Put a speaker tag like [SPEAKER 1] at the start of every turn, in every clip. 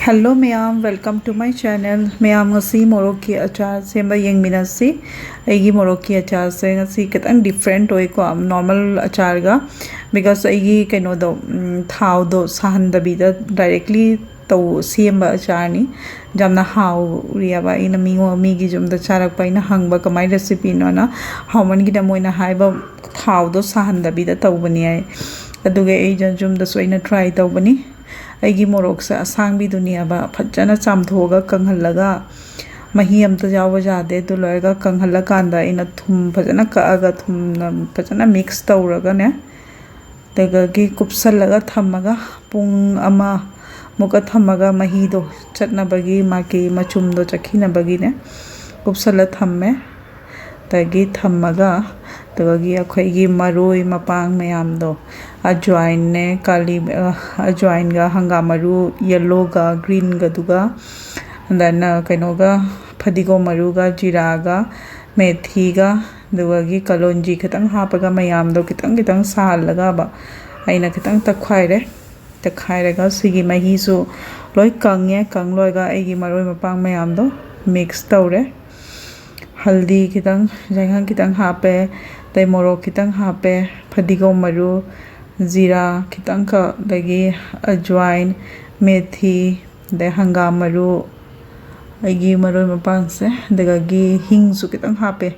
[SPEAKER 1] Hello ma'am, welcome to my channel. Ma'am ngasi morok ki achar semba yeng minasi. Aigi morok ki achar se ngasi kitang different oi ko normal achar ga because aigi kaino do thau do sahan da bi da directly to semba achar ni jamna hau riya ba ina mi gi jum da charak pa ina hang ba kamai recipe no na how man gi da moina hai ba thau do sahan da bi da to bani ai aduge ai jum da so ina try to bani ꯑꯩꯒꯤ ꯃꯣꯔꯣꯛꯁꯦ ꯑꯁꯥꯡꯕꯤꯗꯨꯅꯦꯕ ꯐꯖꯅ ꯆꯥꯝꯊꯣꯛꯑꯒ ꯀꯪꯍꯜꯂꯒ ꯃꯍꯤ ꯑꯝꯇ ꯌꯥꯎꯕ ꯌꯥꯗꯦ ꯑꯗꯨ ꯂꯣꯏꯔꯒ ꯀꯪꯍꯜꯂꯀꯥꯟꯗ ꯑꯩꯅ ꯊꯨꯝ ꯐꯖꯅ ꯀꯛꯑꯒ ꯊꯨꯝꯅ ꯐꯖꯅ ꯃꯤꯛꯁ ꯇꯧꯔꯒꯅꯦ ꯑꯗꯒꯤ ꯀꯨꯞꯁꯜꯂꯒ ꯊꯝꯃꯒ ꯄꯨꯡ ꯑꯃ ꯃꯨꯛꯀ ꯊꯝꯃꯒ ꯃꯍꯤꯗꯣ ꯆꯠꯅꯕꯒꯤ ꯃꯥꯒꯤ ꯃꯆꯨꯝꯗꯣ ꯆꯠꯈꯤꯅꯕꯒꯤꯅꯦ ꯀꯨꯞꯁꯜꯂ ꯊꯝꯃꯦ ꯑꯗꯒꯤ ꯊꯝꯃꯒ ꯑꯗꯒꯤ ꯑꯩꯈꯣꯏꯒꯤ ꯃꯔꯣꯏ ꯃꯄꯥꯡ ꯃꯌꯥꯝꯗꯣ ꯑꯖꯋꯥꯏꯟꯅꯦ ꯀꯥꯂꯤ ꯑꯖꯋꯥꯏꯟꯒ ꯍꯪꯒꯥꯝ ꯃꯔꯨ ꯌꯦꯜꯂꯣꯒ ꯒ꯭ꯔꯤꯟꯒꯗꯨꯒ ꯑꯗꯨꯃꯥꯏꯅ ꯀꯩꯅꯣꯒ ꯐꯗꯤꯒꯣꯝ ꯃꯔꯨꯒ ꯖꯤꯔꯥꯒ ꯃꯦꯊꯤꯒ ꯑꯗꯨꯒꯤ ꯀꯂꯣꯟꯖꯤ ꯈꯤꯇꯪ ꯍꯥꯞꯄꯒ ꯃꯌꯥꯝꯗꯣ ꯈꯤꯇꯪ ꯈꯤꯇꯪ ꯁꯥꯍꯜꯂꯒꯕ ꯑꯩꯅ ꯈꯤꯇꯪ ꯇꯛꯈꯥꯏꯔꯦ ꯇꯛꯈꯥꯏꯔꯒ ꯁꯤꯒꯤ ꯃꯍꯤꯁꯨ ꯂꯣꯏ ꯀꯪꯉꯦ ꯀꯪ ꯂꯣꯏꯔꯒ ꯑꯩꯒꯤ ꯃꯔꯣꯏ ꯃꯄꯥꯡ ꯃꯌꯥꯝꯗꯣ ꯃꯤꯛꯁ ꯇꯧꯔꯦ हल्दी खितंग जायखं खितंग हापे तै मोरोक खितंग हापे फदिगोम मरु जीरा खितंग का दगी अजवाइन मेथी दे हंगाम मरु अगी मरोय मपांग से दगी हिंग सु खितंग हापे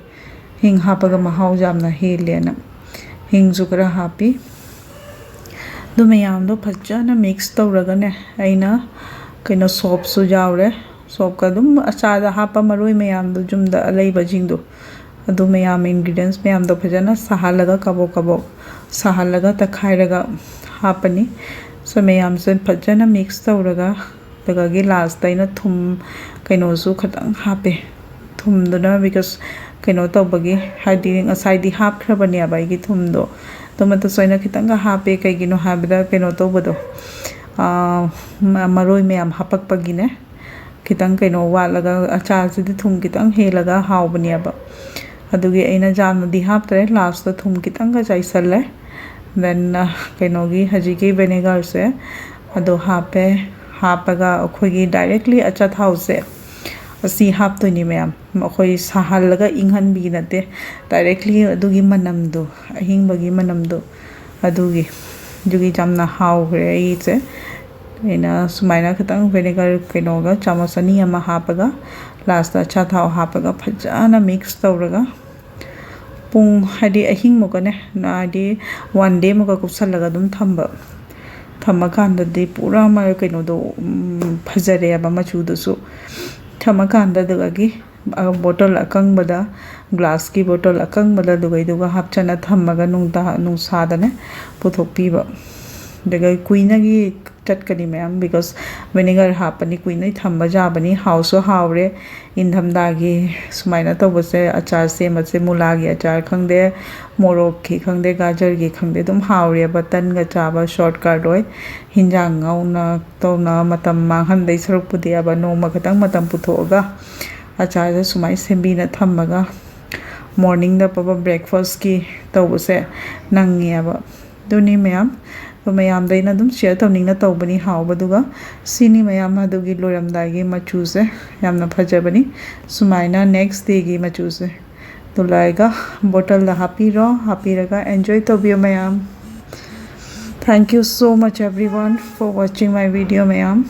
[SPEAKER 1] हिंग हापगा महाव जामना हेलेना हिंग सु करा हापी दु मयाम दो फज्जाना मिक्स तौरगने अइना कइनो सोप सु जावरे सोप का दुम अचार हापा मरोई मयाम दो जुमदा अलैबा जिंगदो अदु मयाम इंग्रेडिएंट्स मयाम दो फजना सहालगा कबो कबो सहालगा तखाइरगा हापनी सो मयाम से फजना मिक्स तौरगा तगगी लास्ट ताइना थुम कइनोसु खतंग हापे थुम दुना बिकॉज कइनो तौबगी हाइदि असाइदि हापख्रबनी अबाइगी थुमदो तोमत सोइना खितंग हापे कइगिनो हाबदा कइनो तौबदो मरोई मयाम हापकपगिने खितंग कइनो वालगा अचार से थुम खितंग हेलगा हावबनियाबा अदुगी अइना जामनदी हापत्रे लास्ट दा थुम खितंग का चाइसल्ले देन कइनोगी हजिकी विनेगर से अदो हापे हापगा अखोगी डायरेक्टली अचा थाव से असी हापतोनी मयाम अखोई साहलगा इंगहनबी नते डायरेक्टली अदुगी मनमदो अहिंगबगी मनमदो अदुगी जुगी जामना हावग्रे अइसे अइना सुमाइना खतंग विनेगर कइनोगा चामच अनि अमा हापगा लास्ट अच्छा थाव हापगा फजाना मिक्स तौरगा पुंग हादि अहिंग मुकने नादि वन डे मुका कुसलगा दुम थंबा थम्मा कांददि पूरा मा कइनोदो फजरे अबा मचुदसु थम्मा कांददगी बोतल अकंगबदा ग्लास की बोतल अकंगबदा दुगैदुगा हापचना थम्मगा नुंसादने पुथोपीबा दगा कुइनागी चटकनी मैम बिकॉज विनेगर हापनी कुइना थम्बा जाबनी हाउसो हावरे इंधमदागी सुमाइना तौबसे अचार सेमसे मुलागी अचार खंगदे मोरोक की खंगदे गाजर की खंगदे तुम हावरे बतन गा चाबा शॉर्टकट ओय हिंजांग ngौना तौना मतम मांगहनदै सरुकपुदे अबा नोमा खतंग मतम पुथोगा अचार से सुमाइ सेंबीना थम्मगा मॉर्निंग दा पबा ब्रेकफास्ट की तौबसे नंगी अबा दुनी मैम तो मैम दैना दुम शेयर तौनिंगना तौबनी हावबदुगा सिनी मैम अदुगी लोरमदागी मचू से यामना फजबनी सुमाइना नेक्स्ट डे की मचू से तो लाएगा बोतल दा हापीरगा एंजॉय तौबियो ma'am thank you so much everyone for watching my video ma'am